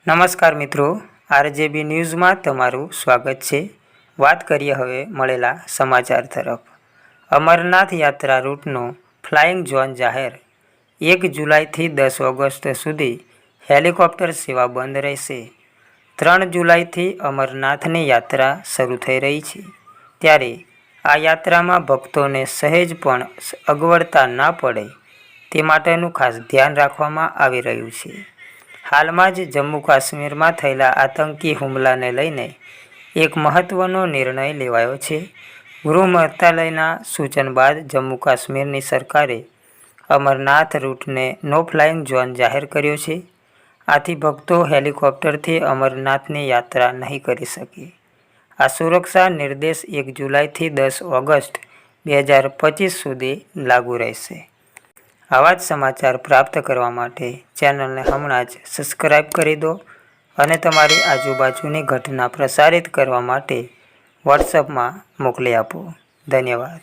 નમસ્કાર મિત્રો, આરજેબી ન્યૂઝમાં તમારું સ્વાગત છે। વાત કરીએ હવે મળેલા સમાચાર તરફ। અમરનાથ યાત્રા રૂટનો ફ્લાઇંગ ઝોન જાહેર। 1 જુલાઈથી 10 ઓગસ્ટ સુધી હેલિકોપ્ટર સેવા બંધ રહેશે। 3 જુલાઈથી અમરનાથની યાત્રા શરૂ થઈ રહી છે, ત્યારે આ યાત્રામાં ભક્તોને સહેજ પણ અગવડતા ના પડે તે માટેનું ખાસ ધ્યાન રાખવામાં આવી રહ્યું છે। હાલમાં જ જમ્મુ કાશ્મીરમાં થયેલા આતંકી હુમલાને લઈને એક મહત્વનો નિર્ણય લેવાયો છે। ગૃહ મંત્રાલયના સૂચન બાદ જમ્મુ કાશ્મીરની સરકારે અમરનાથ રૂટને નો ફ્લાઇંગ ઝોન જાહેર કર્યો છે। આથી ભક્તો હેલિકોપ્ટરથી અમરનાથની યાત્રા નહીં કરી શકે। આ સુરક્ષા નિર્દેશ 1 જુલાઈથી 10 ઓગસ્ટ 2025 સુધી લાગુ રહેશે। આવા જ સમાચાર પ્રાપ્ત કરવા માટે ચેનલને હમણાં જ સબસ્ક્રાઈબ કરી દો અને તમારી આજુબાજુની ઘટના પ્રસારિત કરવા માટે વોટ્સએપમાં મોકલી આપો। ધન્યવાદ।